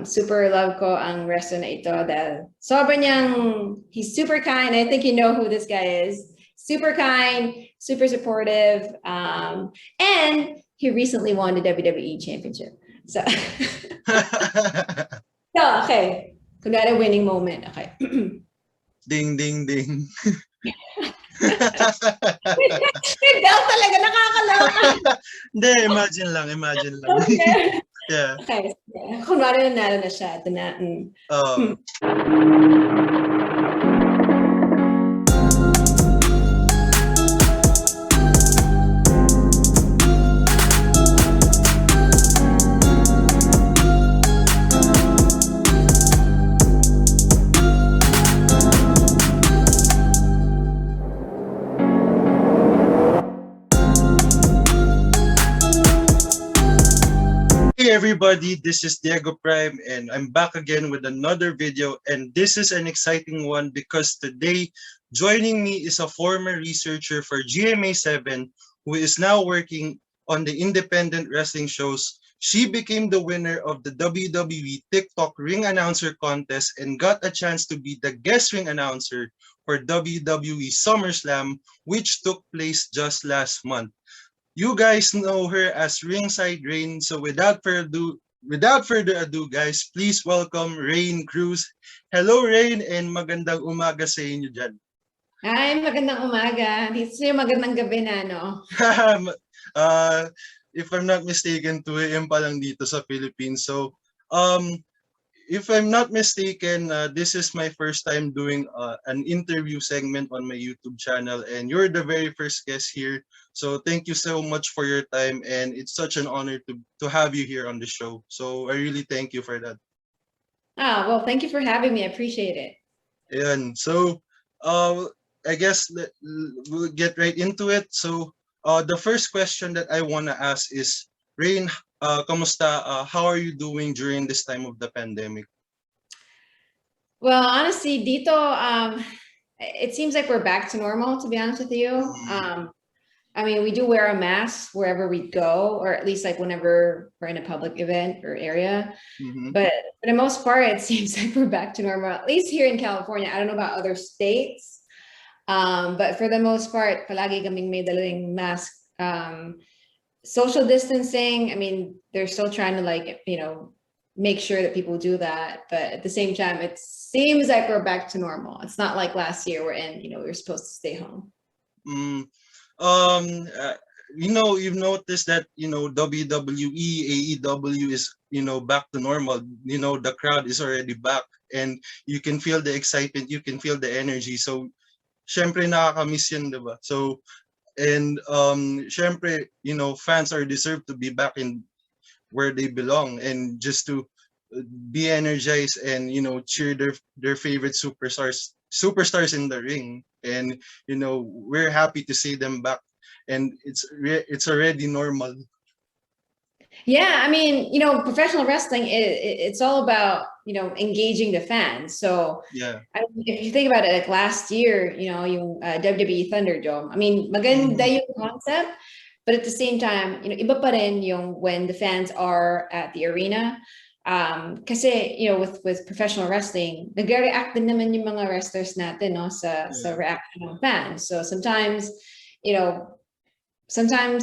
super love ko ang wrestler na ito dahil sobrang niyang, he's super kind. I think you know who this guy is. Super kind, super supportive, and he recently won the WWE Championship. So, so okay, kunwari winning moment. Okay. Ding, ding, ding. Bell talaga, nakakaloka. Hindi, imagine lang. Okay. Yeah. Okay. Kunwari nanalo na siya. Ito na. Hey everybody, this is Diego Prime and I'm back again with another video, and this is an exciting one because today joining me is a former researcher for GMA7 who is now working on the independent wrestling shows. She became the winner of the WWE TikTok ring announcer contest and got a chance to be the guest ring announcer for WWE Summerslam, which took place just last month. You guys know her as Ringside Raine. So without further ado, guys, please welcome Raine Cruz. Hello, Raine, and magandang umaga sa inyo dyan. Hi, magandang umaga. Dito sa'yo magandang gabi na, no? If I'm not mistaken, 2 AM pa lang dito sa Philippines. So, if I'm not mistaken, this is my first time doing an interview segment on my YouTube channel, and you're the very first guest here. So thank you so much for your time, and it's such an honor to have you here on the show. So I really thank you for that. Well, thank you for having me. I appreciate it. And so, I guess we'll get right into it. So, the first question that I want to ask is, Raine, kamusta? How are you doing during this time of the pandemic? Well, honestly, dito, it seems like we're back to normal, to be honest with you. I mean, we do wear a mask wherever we go, or at least like whenever we're in a public event or area. But for the most part, it seems like we're back to normal, at least here in California. I don't know about other states. But for the most part, palagi kaming may dalang mask. Social distancing, I mean, they're still trying to make sure that people do that. But at the same time, it seems like we're back to normal. It's not like last year we were supposed to stay home. You've noticed that WWE, AEW is back to normal. The crowd is already back, and you can feel the excitement, you can feel the energy. So syempre nakakamiss yun, diba? So, and syempre fans are deserved to be back in where they belong, and just to be energized and cheer their favorite superstars in the ring. And we're happy to see them back, and it's already normal. Yeah, I mean, professional wrestling, it's all about engaging the fans. So yeah, if you think about it, like last year, yung WWE Thunderdome, I mean, maganda yung concept, but at the same time, iba pa rin yung when the fans are at the arena. Kasi with professional wrestling, nagre-react din naman yung mga wrestlers natin, no, sa reaction ng fans. So sometimes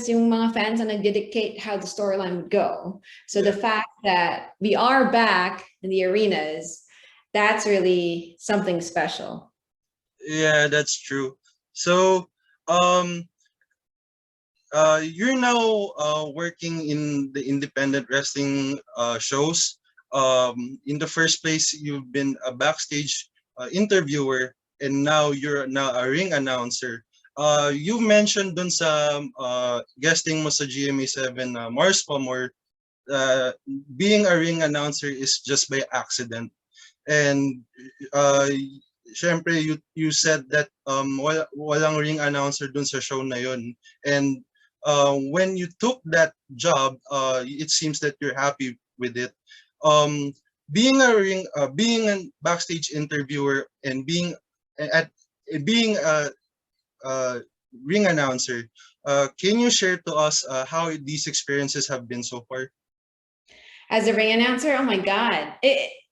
yung mga fans na nagdedictate how the storyline would go. So the fact that we are back in the arenas, that's really something special. Yeah, that's true. So you're now working in the independent wrestling shows. In the first place, you've been a backstage interviewer, and now you're a ring announcer. You mentioned dun sa guesting mo sa GMA7 Mars Pamor, being a ring announcer is just by accident. And syempre you said that walang ring announcer dun sa show na yun. And when you took that job, it seems that you're happy with it. Being a backstage interviewer and being a ring announcer, can you share to us how these experiences have been so far? As a ring announcer, oh my God.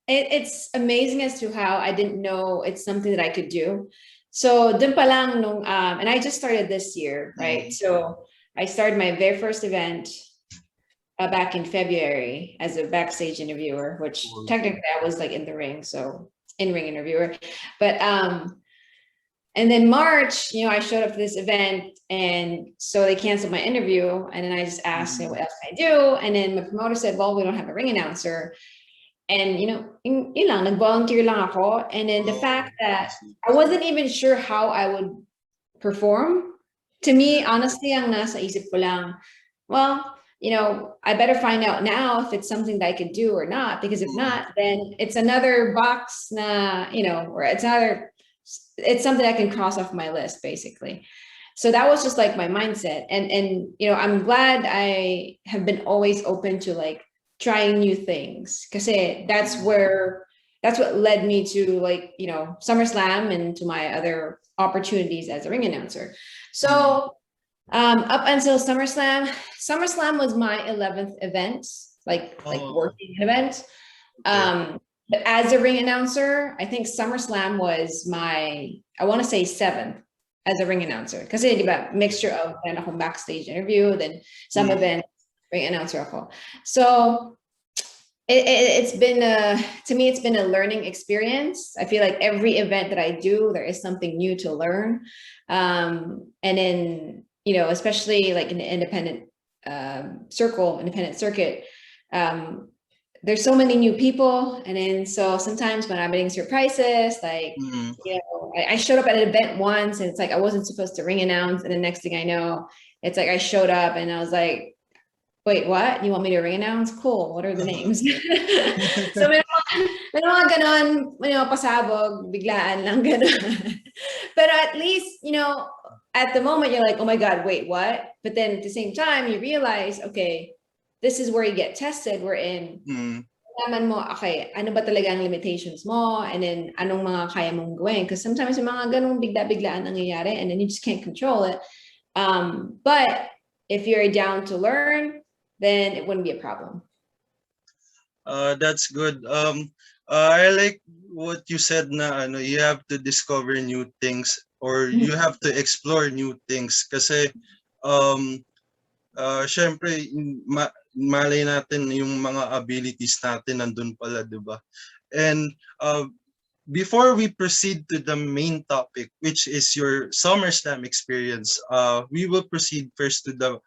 It's amazing as to how I didn't know it's something that I could do. So dun pa lang nung, and I just started this year, right? So I started my very first event back in February as a backstage interviewer, which technically I was like in the ring, so in-ring interviewer. But and then March, I showed up for this event, and so they canceled my interview, and then I just asked, what else can I do? And then my promoter said, well, we don't have a ring announcer. And yun lang, nag-volunteer lang ako. And then the fact that I wasn't even sure how I would perform, to me, honestly, ang nasa isip ko lang, well, I better find out now if it's something that I could do or not, because if not, then it's another box na, or it's something I can cross off my list, basically. So that was just like my mindset. And I'm glad I have been always open to like trying new things, because that's what led me to like, SummerSlam and to my other opportunities as a ring announcer. So up until SummerSlam was my 11th event, like working event. But as a ring announcer, I think SummerSlam was my, I want to say 7th as a ring announcer. Kasi diba, mixture of backstage interview, then some event ring announcer ako. So it's been to me, it's been a learning experience. I feel like every event that I do, there is something new to learn. And then, especially like in the independent circuit, there's so many new people. And then, so sometimes when I'm getting surprises, like, I showed up at an event once and it's like, I wasn't supposed to ring announce. And the next thing I know, it's like, I showed up and I was like, wait, what? You want me to ring announce? Cool. What are the names? So may mga ganon, pasabog, biglaan lang ganon. But at least, at the moment you're like, oh my God, wait, what? But then at the same time, you realize, okay, this is where you get tested. We're in. Naman mo, okay, ano ba talaga ang limitations mo? And then, anong mga kaya mong gawin? Because sometimes yung mga ganong bigla-biglaan nangyayari and then you just can't control it. But if you're down to learn, then it wouldn't be a problem. That's good. I like what you said na you have to discover new things or you have to explore new things kasi syempre malay natin yung mga abilities natin nandun pala, 'di ba? And before we proceed to the main topic, which is your SummerSlam experience, we will proceed first to the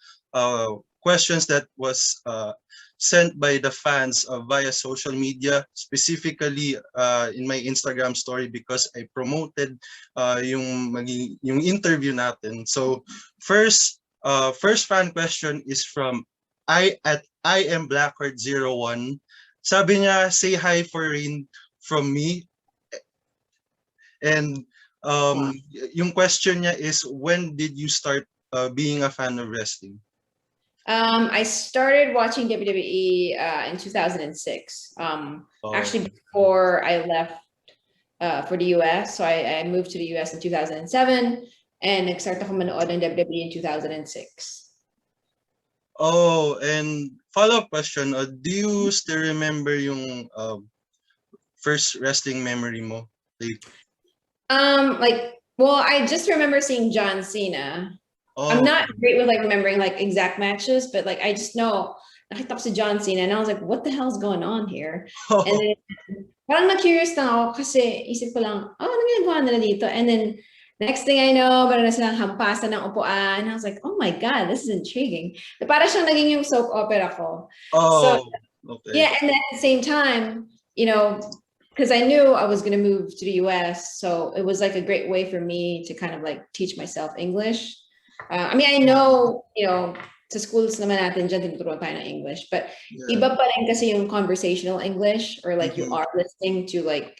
questions that was sent by the fans via social media, specifically in my Instagram story because I promoted yung interview natin. So first fan question is from I am Blackheart01. Sabi niya, say hi for Raine from me. And yung question niya is, when did you start being a fan of wrestling? I started watching WWE in 2006. Actually, before I left for the US. So I moved to the US in 2007 and nag-start ako manood ng WWE in 2006. Oh, and follow-up question, do you still remember yung first wrestling memory mo? Well, I just remember seeing John Cena. I'm not great with like remembering like exact matches, but like I just know nakita ko si John Cena and I was like, what the hell is going on here? And then parang na-curious na ako kasi isip ko lang, ano ginagawa nila dito? And then next thing I know, meron na silang hampasan ng upuan. And I was like, oh my God, this is intriguing. Para siyang naging yung soap opera ko. Okay. Yeah, and then at the same time, because I knew I was going to move to the US, so it was like a great way for me to kind of like teach myself English. I mean, I know, sa schools naman natin dyan, tinuturuan tayo ng English, but iba pa rin kasi yung conversational English or like you are listening to like,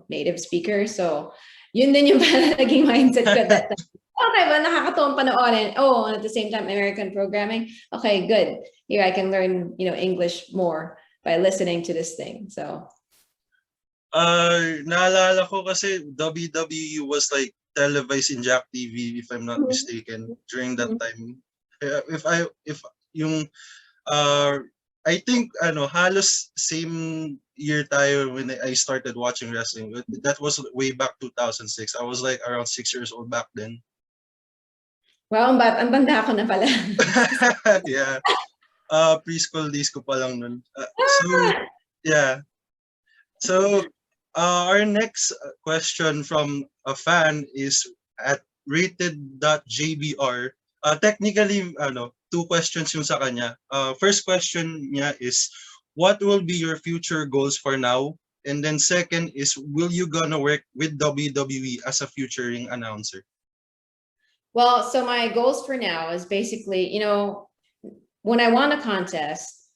native speakers. So yun din yung naging mindset ko that time. Okay, well, nakakatuwang panoorin. Oh, and at the same time, American programming. Okay, good. Here I can learn, English more by listening to this thing. So naalala ko kasi WWE was like televised in Jack TV, if I'm not mistaken, during that time. If yung I think halos same year tayo when I started watching wrestling. That was way back 2006. I was like around 6 years old back then. Well, ang banda ko na pala. Yeah. Preschool days ko pa lang nun. So yeah. So our next question from a fan is at rated.jbr. Technically, two questions yung sa kanya. First question niya is, what will be your future goals for now? And then second is, will you gonna work with WWE as a future ring announcer? Well, so my goals for now is basically, when I won a contest,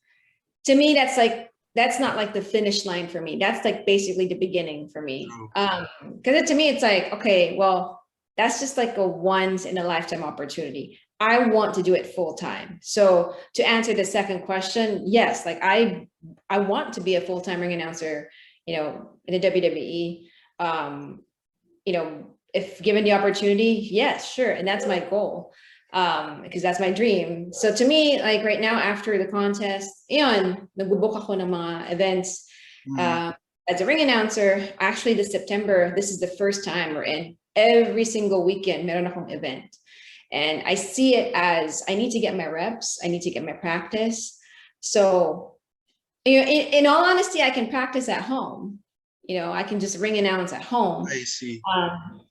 to me, that's not like the finish line for me. That's like basically the beginning for me. Because to me, it's like, okay, well, that's just like a once in a lifetime opportunity. I want to do it full time. So to answer the second question, yes, like I want to be a full-time ring announcer, in the WWE. If given the opportunity, yes, sure. And that's my goal. Because that's my dream. So to me, like right now, after the contest, nagbubook ako ng mga events as a ring announcer. Actually, this September, this is the first time we're in. Every single weekend, meron akong event. And I see it as I need to get my reps. I need to get my practice. So, in all honesty, I can practice at home. I can just ring announce at home. I see.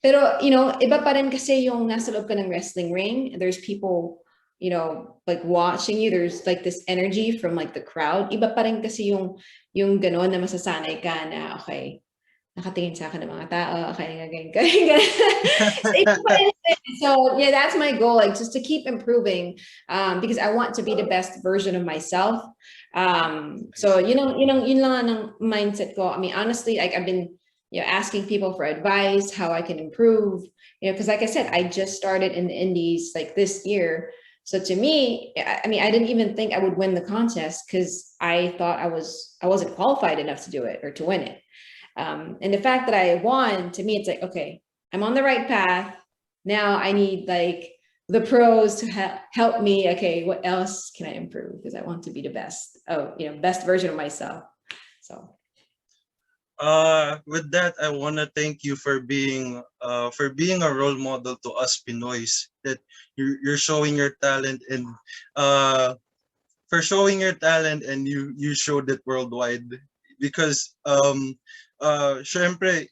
Pero, iba pa rin kasi yung nasa loob ka ng wrestling ring. There's people, like watching you. There's like this energy from like the crowd. Iba pa rin kasi yung ganon na masasanay ka na, okay, nakatingin sa akin ng mga tao. Okay, ganyan. So yeah, that's my goal, like just to keep improving, because I want to be the best version of myself. So yun lang ang mindset ko. I mean, honestly, like I've been asking people for advice, how I can improve, because like I said, I just started in the indies like this year. So to me, I mean, I didn't even think I would win the contest because I thought I wasn't qualified enough to do it or to win it. And the fact that I won, to me, it's like, okay, I'm on the right path. Now I need like the pros to help me. Okay, what else can I improve? Because I want to be the best, best version of myself. So. With that, I want to thank you for being a role model to us Pinoys, that you're showing your talent, and for showing your talent, and you showed it worldwide, because syempre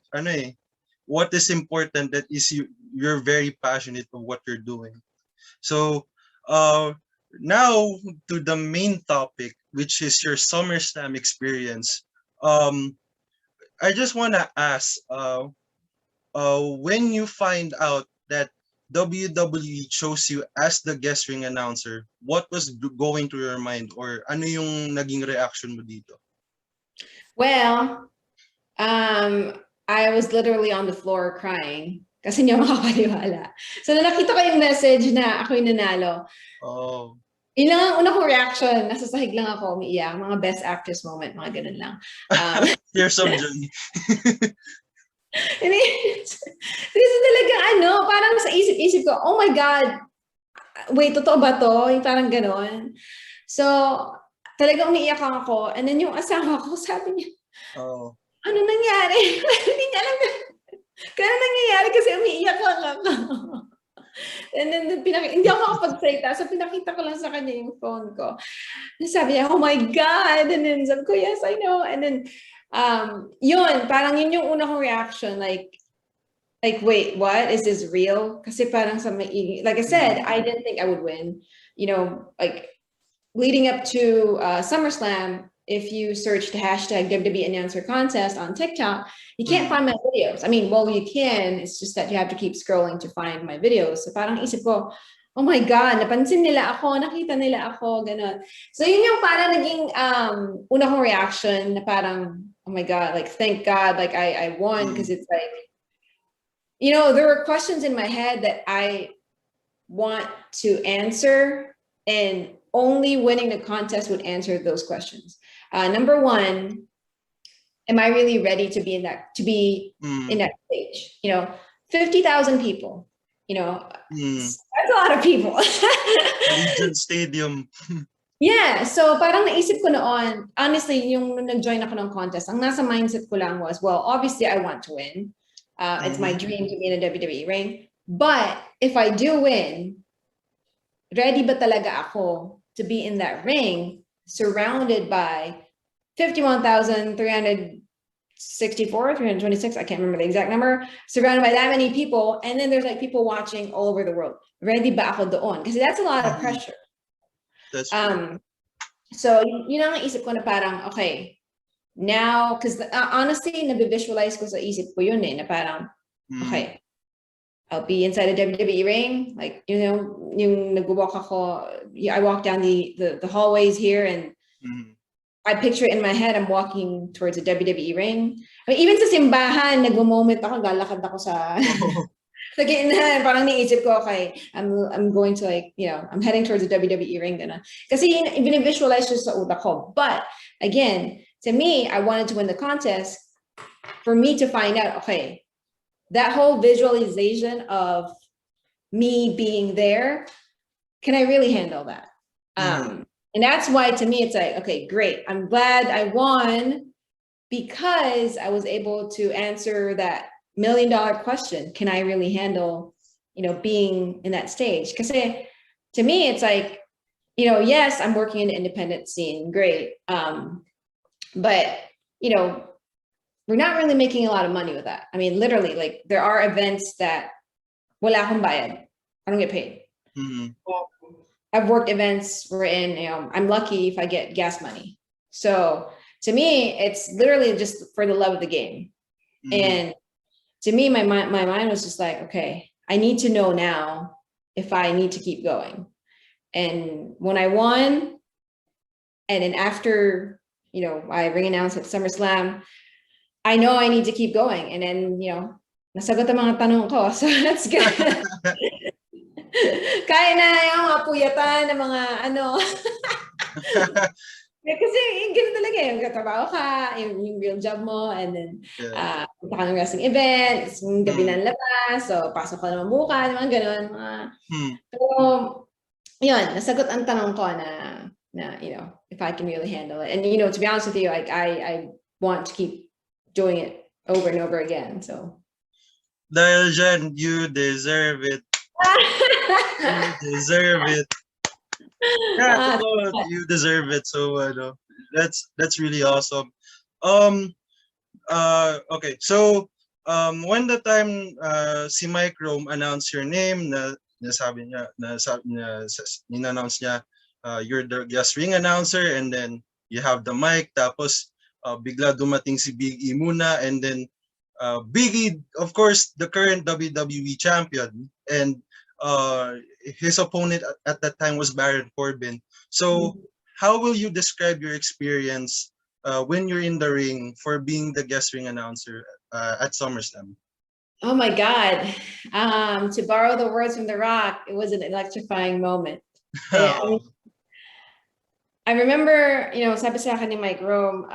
what is important, that is you're very passionate of what you're doing. So now to the main topic, which is your SummerSlam experience. I just want to ask, when you find out that WWE chose you as the guest ring announcer, what was going through your mind, or ano yung naging reaction mo dito? Well, I was literally on the floor crying kasi hindi ako makapaniwala. So, nakita ko yung message na ako yung nanalo. Oh. Yun lang ang una kong reaction. Nasa sahig lang ako, umiiyak. Mga best actress moment, mga ganun lang. Tears of joy. Kasi talaga, parang sa isip-isip ko, oh my God, wait, totoo ba to? Yung parang ganun. So, talaga umiiyak ako. And then yung asawa ko, sabi niya, ano nangyari? Hindi niya alam. Kaya nangyayari kasi umiiyak lang ako. And then hindi ako makapagsalita. So pinakita ko lang sa kanya yung phone ko. And sabi niya, oh my God. And then sabi ko, yes, I know. And then, yun, parang yun yung una kong reaction. Like, wait, what? Is this real? Kasi parang like I said, I didn't think I would win. Like leading up to SummerSlam, if you search the hashtag WWE Announcer Contest on TikTok, you can't find my videos. I mean, well, you can. It's just that you have to keep scrolling to find my videos. So parang isip ko, oh my God, napansin nila ako, nakita nila ako, gano'n. So yun yung parang naging una kong reaction na parang, oh my God, like, thank God, like I won, because it's like, there were questions in my head that I want to answer, and only winning the contest would answer those questions. Number one, am I really ready to be in that stage? 50,000 people, that's a lot of people. Legion Stadium. Yeah, so parang naisip ko noon, honestly, yung nung nag-join ako ng contest, ang nasa mindset ko lang was, well, obviously I want to win. It's my dream to be in a WWE ring. But if I do win, ready ba talaga ako to be in that ring, surrounded by 51,364, 326, I can't remember the exact number, surrounded by that many people, and then there's like people watching all over the world. Ready ba ako doon? Kasi that's a lot of pressure. That's true. So yun ang isip ko na parang, okay, now, because honestly, nabivisualize ko sa isip ko yun na parang, okay, I'll be inside a WWE ring, like, you know, yung nag-walk ako, I walk down the hallways here and I picture it in my head, I'm walking towards a WWE ring. I mean, even sa simbahan, nag-moment ako, galakad ako sa... sa gitna, parang niisip ko, okay, I'm going to like, you know, I'm heading towards a WWE ring. Kasi even visualize siya sa utak ko. But again, to me, I wanted to win the contest for me to find out, okay, that whole visualization of me being there, can I really handle that? And that's why to me, it's like, okay, great. I'm glad I won because I was able to answer that $1 million question. Can I really handle, you know, being in that stage? Because to me, it's like, you know, yes, I'm working in the independent scene, great. But, you know, we're not really making a lot of money with that. I mean, literally, like there are events that wala akong bayad. I don't get paid. I've worked events wherein, you know, I'm lucky if I get gas money. So to me, it's literally just for the love of the game. And to me, my mind was just like, okay, I need to know now if I need to keep going. And when I won, and then after, you know, I ring announced at SummerSlam, I know I need to keep going. And then, you know, nasagot ang mga tanong ko. So that's good. Kaya na yung mga puyatan ng mga ano. Kasi ganun talaga yung katrabaho ka, yung real job mo, and then punta ka ng wrestling event, yung gabi ng labas, so pasok ka naman bukas, mga ganun. So, yun, nasagot ang tanong ko na, you know, if I can really handle it. And, you know, to be honest with you, like, I want to keep doing it over and over again, so. Dahil dyan, you deserve it. You deserve it. Yeah, you deserve it. So that's really awesome. Okay, so when the time si Mike Rome announced your name, nasabi niya, in-announce niya, you're the guest ring announcer, and then you have the mic, tapos bigla dumating si Big E muna, and then Big E, of course, the current WWE champion, and his opponent at that time was Baron Corbin. So how will you describe your experience when you're in the ring for being the guest ring announcer at SummerSlam? Oh my God. To borrow the words from The Rock, it was an electrifying moment. I remember, you know, sabi sa akin ni Mike Rome,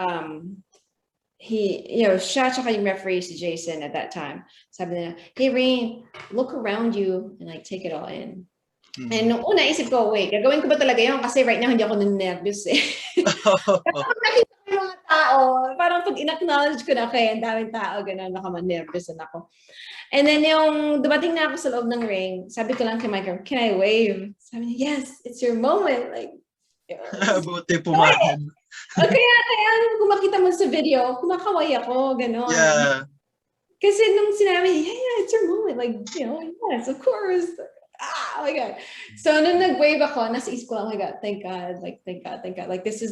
he, you know, siya tsaka yung referee si Jason at that time. Sabi niya, hey Raine, look around you and like take it all in. And nung una isip ko, wait, gagawin ko ba talaga yun? Kasi right now hindi ako nervous eh. Pag nakita ko yung mga tao, parang pag in-acknowledge ko na, okay, ang daming tao, gano'n, nervous na ako. And then yung dumating na ako sa loob ng ring, sabi ko lang kay Mike, can I wave? Sabi niya, yes, it's your moment. Like, buti pumayag. Kaya kung makita mo sa video, kumakaway ako, gano'n. Yeah. Kasi nung sinabi, yeah, it's your moment. Like, you know, yes, of course. Oh my God. So nung nag-wave ako, nasa isip ko, oh my God, thank God. Like, thank God, thank God. Like, this is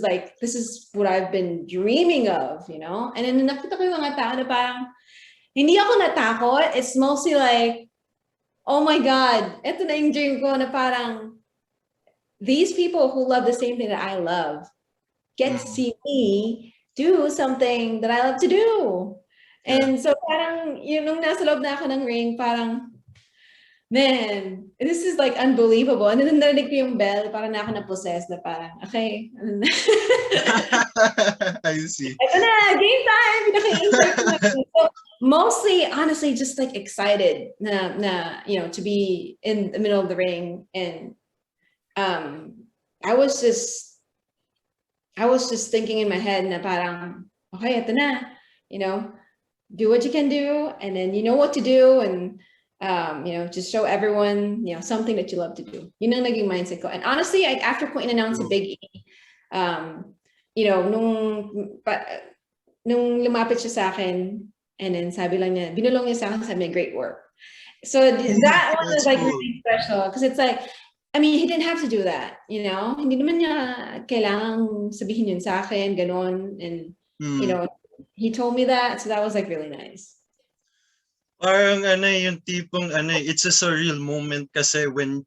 what I've been dreaming of, you know? And then nakita ko yung mga tao na parang, hindi ako natakot. It's mostly like, oh my God, ito na yung dream ko na parang, these people who love the same thing that I love get to see me do something that I love to do. And so parang, yun, nung nasa loob na ako ng ring, parang, man, this is like unbelievable. And then narinig ko yung bell, parang na ako na-possess na parang, okay. I see. Ito na, game time! So, mostly, honestly, just like excited na, you know, to be in the middle of the ring. And I was just I was just thinking in my head na parang, okay, ito na, you know, do what you can do, and then you know what to do, and just show everyone, something that you love to do. Yun ang naging mindset ko. And honestly, after ko in-announce si Big E, nung lumapit siya sa akin, and then sabi lang niya, binulong niya sa akin, sabi niya, great work. So that one was like really special, because it's like, I mean, he didn't have to do that, hindi naman niya kailangang sabihin yun sa akin, ganon, and he told me that, so that was like really nice. Parang yung tipong it's a surreal moment kasi when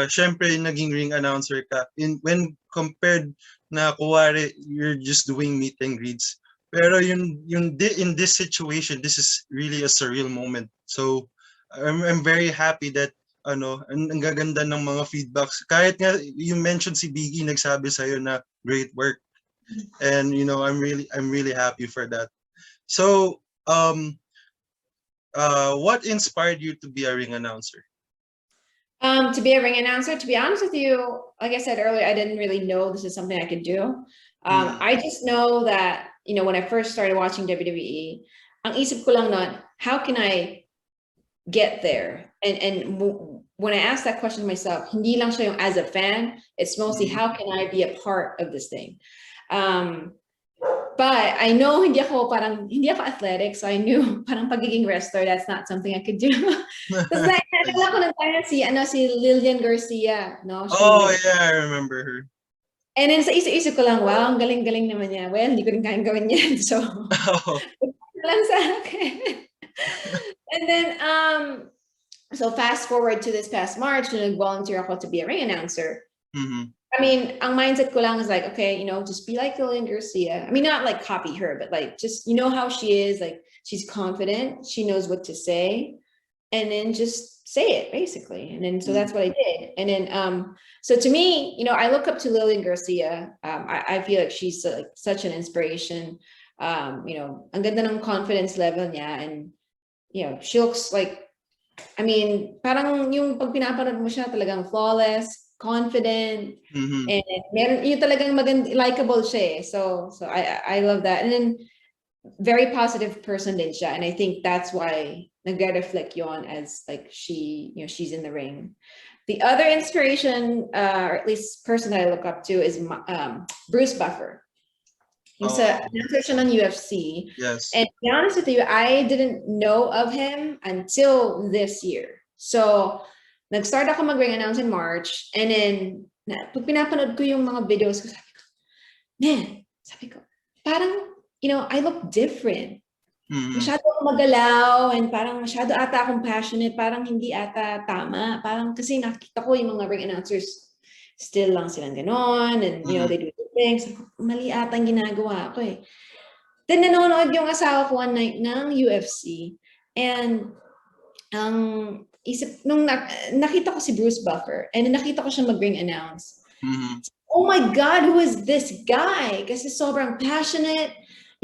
syempre naging ring announcer ka, when compared na kuwari you're just doing meet and greets, pero in this situation, this is really a surreal moment. So I'm very happy that ang gaganda ng mga feedbacks, kahit nga you mentioned si Biggie nagsabi sa'yo na great work, and I'm really happy for that. So what inspired you to be a ring announcer? To be a ring announcer, to be honest with you, like I said earlier, I didn't really know this is something I could do. I just know that, when I first started watching WWE, ang isip ko lang na, how can I get there? And when I asked that question to myself, hindi lang siya yung as a fan, it's mostly how can I be a part of this thing? But I know hindi ako athletic, so I knew parang pagiging wrestler, that's not something I could do. Because like, nalala ko ng time si Lillian Garcia, no? Yeah, I remember her. And then sa isip ko lang, wow, ang galing-galing naman niya. Well, hindi ko rin kayang gawin yan. So, lang sa akin. And then, so fast forward to this past March, when nag-volunteer ako to be a ring announcer. I mean, ang mindset ko lang is like, okay, just be like Lillian Garcia. I mean, not like copy her, but like, just, how she is, like, she's confident, she knows what to say, and then just say it, basically. And then, so that's what I did. And then, so to me, I look up to Lillian Garcia. I feel like she's like such an inspiration. Ang ganda ng confidence level niya, and, she looks like, I mean, parang yung pag pinapanood mo siya, talagang flawless, confident, and meron yung talagang likable siya. So I love that. And then very positive person din siya, and I think that's why nagre-reflect yon as like she's in the ring. The other inspiration, or at least person that I look up to, is Bruce Buffer. He's an announcer ng UFC. Yes. And to be honest with you, I didn't know of him until this year. So nag-start ako mag-ring announce in March, and then pag pinapanood ko yung mga videos ko, sabi ko, parang, I look different. Masyado akong magalaw, and parang masyado ata akong passionate, parang hindi ata tama. Parang kasi nakita ko yung mga ring announcers, still lang silang ganon, and they do the things. Mali ata ang ginagawa ko eh. Then nanonood yung asawa ko one night ng UFC, and nung nakita ko si Bruce Buffer, and nakita ko siya mag-ring announce. Oh my God, who is this guy? Kasi sobrang passionate,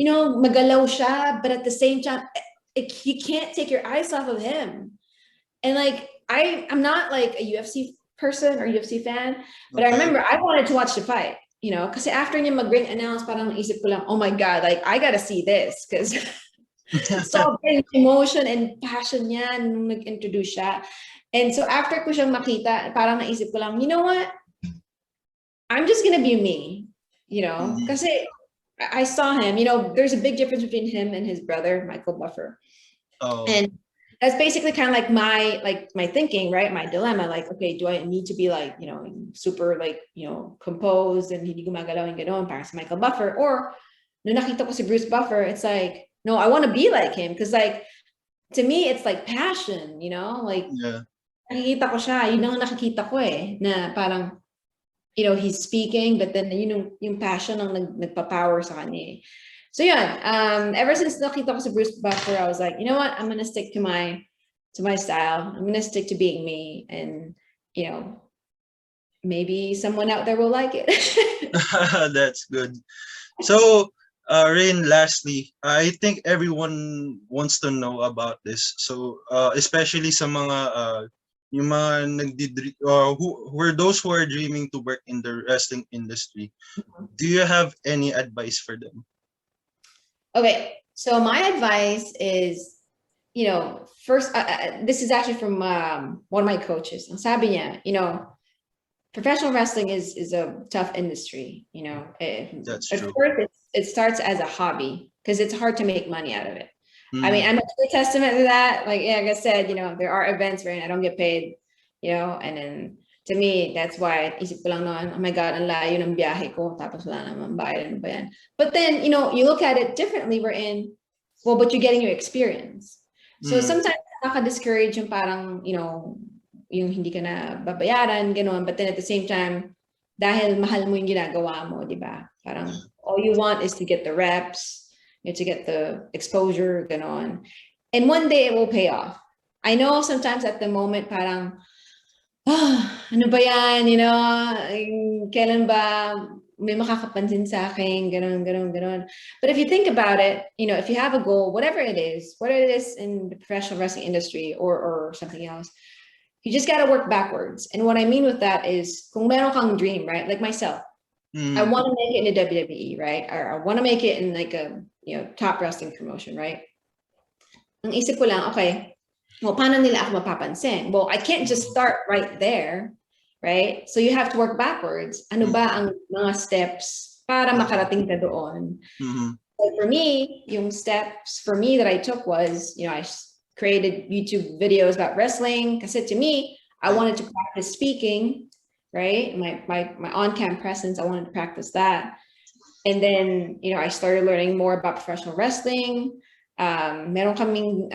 magalaw siya, but at the same time, you can't take your eyes off of him. And like, I'm not like a UFC person or UFC fan, but I remember I wanted to watch the fight, kasi after niya mag-ring announce, parang isip ko lang, oh my God, like, I gotta see this, because sobrang emotion and passion niya nung nag-introduce siya. And so after ko siyang makita, parang naisip ko lang, you know what? I'm just gonna be me, kasi I saw him, there's a big difference between him and his brother, Michael Buffer. And that's basically kind of like my thinking, right? My dilemma, like, okay, do I need to be like, super like, composed and hindi gumagalaw yung ganon para sa Michael Buffer? Or nung nakita ko si Bruce Buffer, it's like, no, I want to be like him, because like, to me, it's like passion, like, nakikita ko siya, yun ang nakikita ko eh, na parang, he's speaking, but then, yung passion ang nagpa-power sa kanya eh. So yeah, ever since nakita ko si Bruce Buffer, I was like, you know what, I'm gonna stick to my style. I'm gonna stick to being me, and maybe someone out there will like it. That's good. So Raine, lastly, I think everyone wants to know about this. So especially sa mga yung mga who were those who are dreaming to work in the wrestling industry, do you have any advice for them? Okay, so my advice is, first, this is actually from one of my coaches. Ang sabi niya, professional wrestling is a tough industry. That's At true. first it starts as a hobby because it's hard to make money out of it. I mean, Mm, I'm a true testament to that. Like I said, there are events where I don't get paid, and then to me, that's why isip ko lang noon, oh my God, ang layo ng biyahe ko, tapos wala naman bayad, ano ba yan? But then, you look at it differently, but you're getting your experience. So mm, sometimes nakaka-discourage yung parang, yung hindi ka na babayaran, gano'n. But then at the same time, dahil mahal mo yung ginagawa mo, di ba? Parang all you want is to get the reps, to get the exposure, gano'n. And one day it will pay off. I know sometimes at the moment parang, ano ba yan, kailan ba may makakapansin sa akin, gano'n, gano'n, gano'n. But if you think about it, if you have a goal, whatever it is, whether it is in the professional wrestling industry or something else, you just got to work backwards. And what I mean with that is, kung meron kang dream, right? Like myself, I want to make it in the WWE, right? Or I want to make it in like a, top wrestling promotion, right? Ang isip ko lang, okay, well, paano nila ako mapapansin? Well, I can't just start right there, right? So you have to work backwards. Ano ba ang mga steps para makarating ka doon? So for me, yung steps for me that I took was, I created YouTube videos about wrestling. Because to me, I wanted to practice speaking, right? My on-cam presence, I wanted to practice that. And then, I started learning more about professional wrestling. Meron kaming,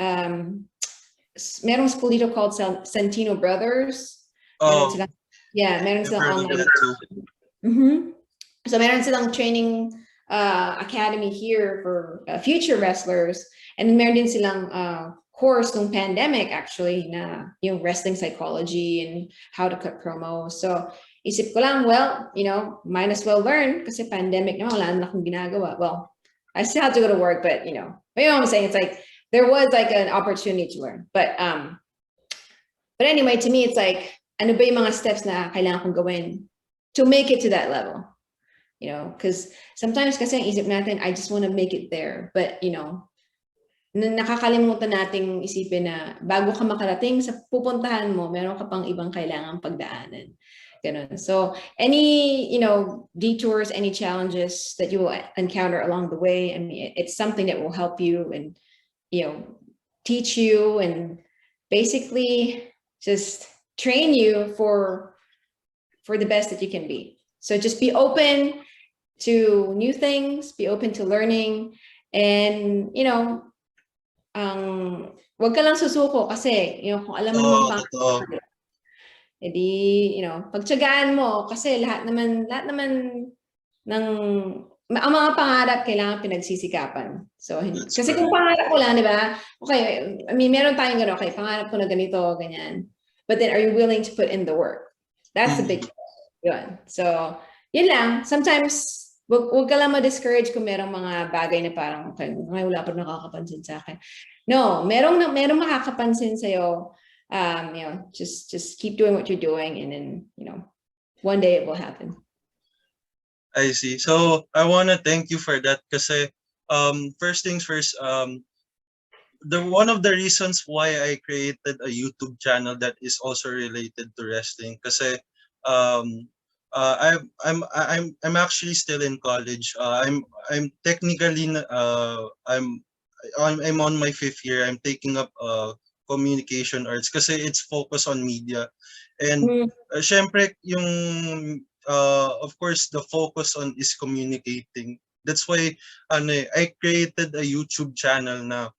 merong school dito called Santino Brothers. oh, meron silang online. So meron silang training academy here for future wrestlers. And then meron din silang course ng pandemic actually na yung wrestling psychology and how to cut promos. So isip ko lang, well, might as well learn kasi pandemic naman, wala na akong ginagawa. Well, I still have to go to work, but you know what I'm saying? It's like there was like an opportunity to learn. But anyway, to me, it's like, ano ba yung mga steps na kailangan kong gawin to make it to that level? Because sometimes kasi ang isip natin, I just want to make it there. But, nakakalimutan nating isipin na bago ka makarating sa pupuntahan mo, meron ka pang ibang kailangang pagdaanan. Ganun. So any, detours, any challenges that you will encounter along the way, I mean, it's something that will help you and, teach you and basically just train you for the best that you can be. So just be open to new things, be open to learning, and, wag ka lang susuko kasi, kung alam mo naman edi, pagtiyagaan mo kasi lahat naman ng ang mga pangarap kailangan pinagsisikapan. So, kasi kung pangarap ko lang, di ba? Okay, I mean, meron tayong gano'n, okay, pangarap ko na ganito, ganyan. But then, are you willing to put in the work? That's the big yun. So, yun lang. Sometimes, wag ka lang ma-discourage kung merong mga bagay na parang, okay, wala pa nakakapansin sa akin. No, merong makakapansin sa'yo. Just keep doing what you're doing, and then, one day it will happen. I see. So I want to thank you for that kasi first things first, one of the reasons why I created a YouTube channel that is also related to wrestling kasi I'm actually still in college. I'm technically I'm on my 5th year. I'm taking up communication arts kasi it's focused on media. And syempre yung of course the focus on is communicating. That's why I created a YouTube channel na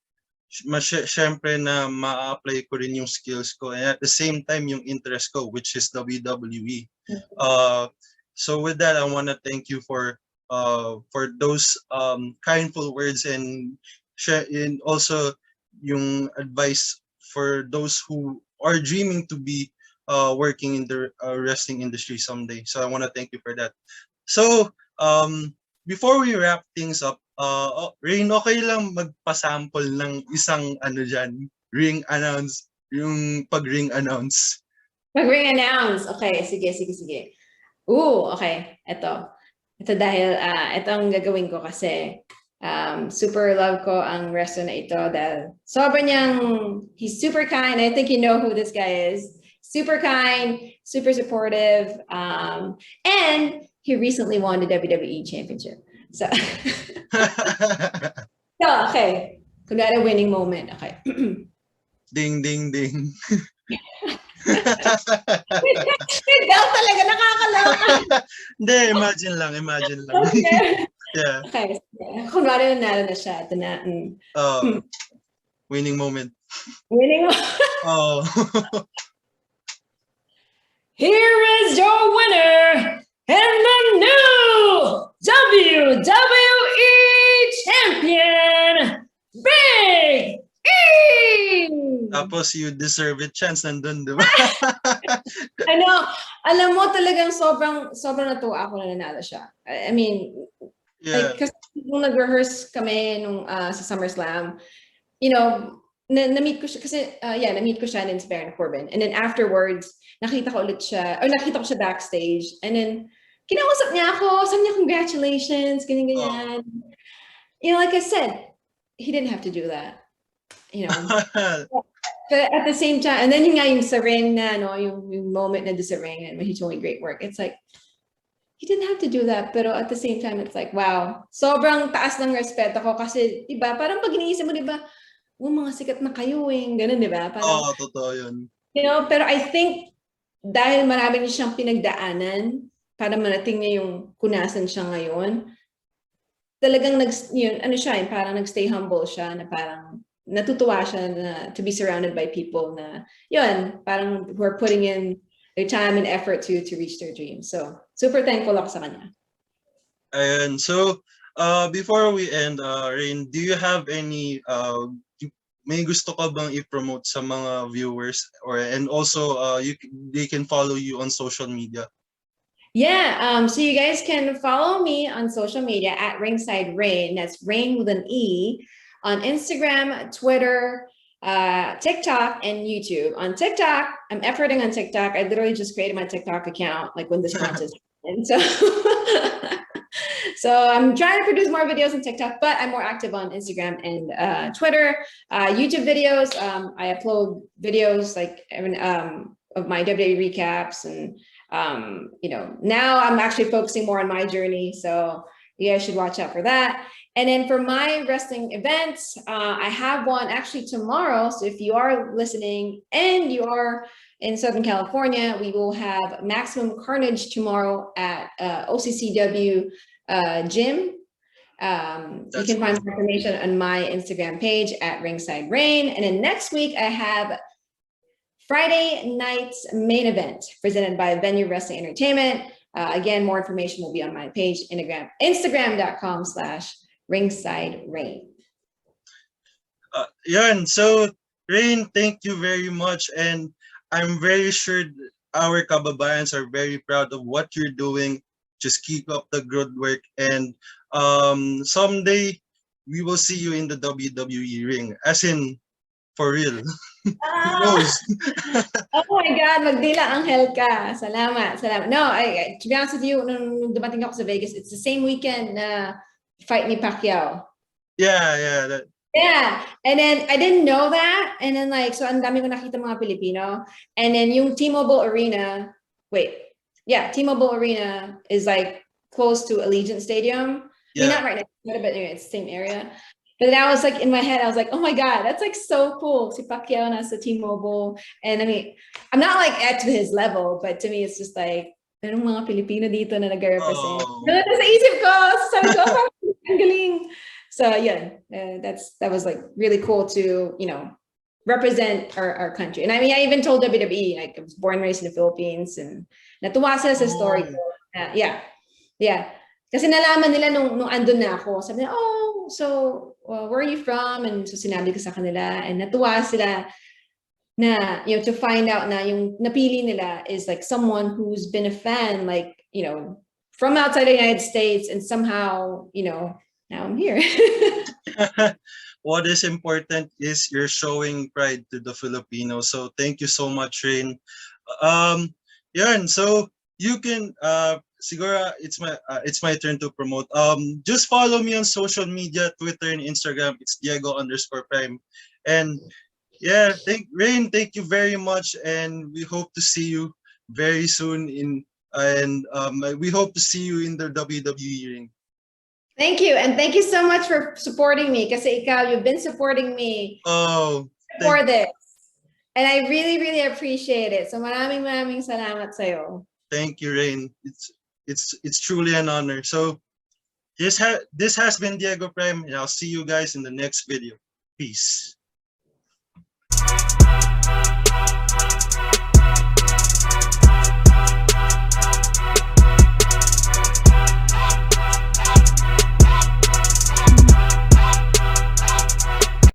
syempre na ma-apply ko rin yung skills ko and at the same time yung interest ko, which is WWE. So with that, I want to thank you for those kindful words and also yung advice for those who are dreaming to be working in the wrestling industry someday. So I want to thank you for that. So before we wrap things up, Raine, okay lang magpa-sample ng isang ring announce, yung pag-ring announce. Mag-ring announce. Okay, sige. Okay. Ito dahil, ito ang gagawin ko kasi super love ko ang wrestler na ito dahil he's super kind. I think you know who this guy is. Super kind, super supportive, and he recently won the WWE Championship. So, okay. Kunwari winning moment. Okay. Ding, ding, ding. Daw talaga, nakakaloka. Hindi, imagine lang. Okay. Yeah. Okay. Kunwari nanalo na siya. Ito na. Winning moment. Winning. Oh. Here is your winner and the new WWE Champion, Big E! Tapos you deserve it. Chance nandun, di ba? Alam mo talagang sobrang natuwa ako na nanalo siya. I mean, Yeah. like, kasi nung nag-rehearse kami nung sa SummerSlam, you know, na-meet ko siya kasi na-meet ko siya and Baron Corbin, and then afterwards nakita ko siya backstage, and then kinausap niya ako, sabi niya congratulations, ganyan. You know, like I said, he didn't have to do that, you know. But at the same time, and then yung sa ring na, no, yung moment na sa ring and when he told me great work, it's like he didn't have to do that, pero at the same time it's like, wow, sobrang taas ng respeto ko kasi diba, parang pag iniisip mo, diba, mga sikat na kayo ganun, diba? Parang, totoo yun. You know, pero I think dahil marami niya siyang pinagdaanan para marating niya yung kunasan siya ngayon, talagang parang nagstay humble siya, na parang natutuwa siya na to be surrounded by people na parang who are putting in their time and effort to reach their dreams. So super thankful ako sa kanya. And so before we end, Raine, do you have any may gusto ka bang i-promote sa mga viewers, and also they can follow you on social media? Yeah, so you guys can follow me on social media at Ringside Raine. That's Raine with an E, on Instagram, Twitter, TikTok, and YouTube. On TikTok, I'm efforting on TikTok. I literally just created my TikTok account like when this contest happened. So I'm trying to produce more videos on TikTok, but I'm more active on Instagram and Twitter. YouTube videos, I upload videos like of my WWE recaps, and you know, now I'm actually focusing more on my journey, so you guys should watch out for that. And then for my wrestling events, I have one actually tomorrow. So if you are listening and you are in Southern California, we will have Maximum Carnage tomorrow at OCCW gym. You can find more information on my Instagram page at Ringside Raine. And then next week I have Friday night's main event presented by Venue Wrestling Entertainment. Again, more information will be on my page, Instagram.com/Ringside Raine. So Raine, thank you very much, and I'm very sure our kababayans are very proud of what you're doing. Just keep up the good work, and someday we will see you in the WWE ring, as in for real. Who knows? Oh my God, magdila anghel ka. Salamat. No, I to be honest with you, nung dumating ako sa Vegas, it's the same weekend na fight ni Pacquiao. Yeah. Yeah, and then I didn't know that, and then like, so ang dami ko nakita mga Pilipino, and then yung T-Mobile Arena, T-Mobile Arena is like close to Allegiant Stadium. Yeah. I mean, not right next to it, but anyway, it's the same area. But then I was like, in my head, I was like, oh my God, that's like so cool. Si Pacquiao nasa T-Mobile. And I mean, I'm not like at his level, but to me, it's just like, merong mga Pilipino dito na nag-represent. Nasa isip ko, sabi ko, ang galing. So yeah, that was like really cool to, you know, represent our country. And I mean, I even told WWE, like I was born and raised in the Philippines, and natuwa sila sa story ko. Yeah. Kasi nalaman nila nung andun na ako. Sabi nila, oh, so where are you from? And so sinabi ko sa kanila, and natuwa sila na, you know, to find out na yung napili nila is like someone who's been a fan, like, you know, from outside the United States, and somehow, you know, now I'm here. What is important is you're showing pride to the Filipinos. So thank you so much, Raine. Yan, so you can siguro it's my turn to promote. Just follow me on social media, Twitter and Instagram. It's Diego_Prime. And yeah, thank you very much, and we hope to see you very soon we hope to see you in the WWE ring. Thank you. And thank you so much for supporting me. Kasi ikaw, you've been supporting me Oh, for this. And I really, really appreciate it. So maraming salamat sa'yo. thank you, Raine. It's truly an honor. So this has been Diego Prime, and I'll see you guys in the next video. Peace.